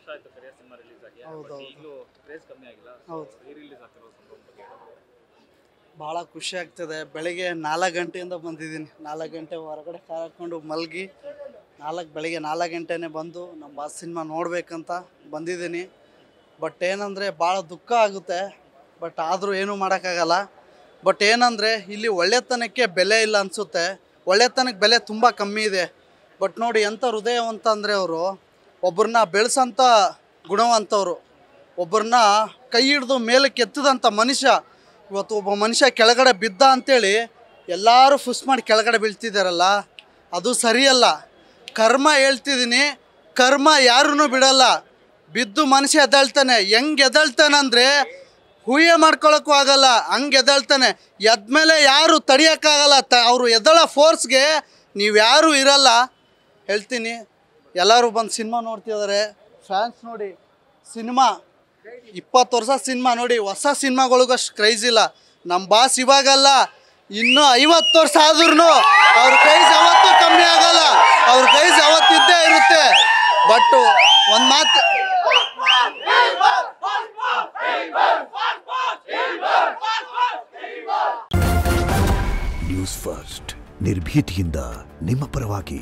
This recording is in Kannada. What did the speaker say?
ವರ್ಷ ಆಯ್ತು ಕರಿಯ ಸಿನಿಮಾ ರಿಲೀಸ್ ಆಗಿ, ಬಟ್ ಈಗಲೂ ಕ್ರೇಜ್ ಕಮ್ಮಿ ಆಗಿಲ್ಲ. ರೀ ರಿಲೀಸ್ ಆಗ್ತಿರೋ ಸಂಭ್ರಮ ಬಗ್ಗೆ ಭಾಳ ಖುಷಿ ಆಗ್ತದೆ. ಬೆಳಿಗ್ಗೆ 4 ಗಂಟೆಯಿಂದ ಬಂದಿದ್ದೀನಿ. 4 ಗಂಟೆ ಹೊರಗಡೆ ಕಾರ್ ಹಾಕ್ಕೊಂಡು ಮಲಗಿ ಬೆಳಿಗ್ಗೆ 4 ಗಂಟೆನೇ ಬಂದು ನಮ್ಮ ಬಾಸ್ ಸಿನಿಮಾ ನೋಡಬೇಕಂತ ಬಂದಿದ್ದೀನಿ. ಬಟ್ ಏನಂದರೆ ಭಾಳ ದುಃಖ ಆಗುತ್ತೆ. ಬಟ್ ಆದರೂ ಏನೂ ಮಾಡೋಕ್ಕಾಗಲ್ಲ. ಬಟ್ ಏನಂದರೆ ಇಲ್ಲಿ ಒಳ್ಳೆತನಕ್ಕೆ ಬೆಲೆ ಇಲ್ಲ ಅನಿಸುತ್ತೆ. ಒಳ್ಳೆತನಕ್ಕೆ ಬೆಲೆ ತುಂಬ ಕಮ್ಮಿ ಇದೆ. ಬಟ್ ನೋಡಿ ಎಂಥ ಹೃದಯವಂತ ಅಂದರೆ ಅವರು ಒಬ್ಬರನ್ನ ಬೆಳೆಸೋಂಥ ಗುಣವಂತವರು, ಒಬ್ಬರನ್ನ ಕೈ ಹಿಡಿದು ಮೇಲಕ್ಕೆ ಎತ್ತದಂಥ ಮನುಷ್ಯ. ಇವತ್ತು ಒಬ್ಬ ಮನುಷ್ಯ ಕೆಳಗಡೆ ಬಿದ್ದ ಅಂಥೇಳಿ ಎಲ್ಲರೂ ಫುಸ್ ಮಾಡಿ ಕೆಳಗಡೆ ಬೀಳ್ತಿದ್ದಾರಲ್ಲ, ಅದು ಸರಿಯಲ್ಲ. ಕರ್ಮ ಹೇಳ್ತಿದ್ದೀನಿ, ಕರ್ಮ ಯಾರೂ ಬಿಡಲ್ಲ. ಬಿದ್ದು ಮನುಷ್ಯ ಎದ್ದೇಳ್ತಾನೆ. ಹೆಂಗೆ ಎದ್ದೇಳ್ತಾನೆ ಅಂದರೆ ಹೂಯೆ ಮಾಡ್ಕೊಳಕ್ಕೂ ಆಗಲ್ಲ, ಹಂಗೆ ಎದ್ದೇಳ್ತಾನೆ. ಎದ್ಮೇಲೆ ಯಾರು ತಡಿಯೋಕ್ಕಾಗಲ್ಲ. ಅವರು ಎದ್ದೇಳೋ ಫೋರ್ಸ್ಗೆ ನೀವು ಯಾರೂ ಇರಲ್ಲ. ಹೇಳ್ತೀನಿ, ಎಲ್ಲರೂ ಬಂದು ಸಿನಿಮಾ ನೋಡ್ತಿದ್ದಾರೆ. ಫ್ಯಾನ್ಸ್ ನೋಡಿ, ಸಿನಿಮಾ 20 ವರ್ಷ ಸಿನಿಮಾ ನೋಡಿ, ಹೊಸ ಸಿನಿಮಾಗಳಿಗಷ್ಟು ಕ್ರೈಸ್ ಇಲ್ಲ. ನಮ್ಮ ಬಾಸ್ ಇವಾಗಲ್ಲ, ಇನ್ನೂ 50 ವರ್ಷ ಆದ್ರೂ ಅವ್ರ ಕ್ರೈಸ್ ಯಾವತ್ತೂ ಕಮ್ಮಿ ಆಗಲ್ಲ. ಅವ್ರ ಕ್ರೈಸ್ ಯಾವತ್ತಿದ್ದೇ ಇರುತ್ತೆ. ಬಟ್ ಒಂದು ಮಾತು, ನ್ಯೂಸ್ ಫಸ್ಟ್ ನಿರ್ಭೀತಿಯಿಂದ ನಿಮ್ಮ ಪರವಾಗಿ.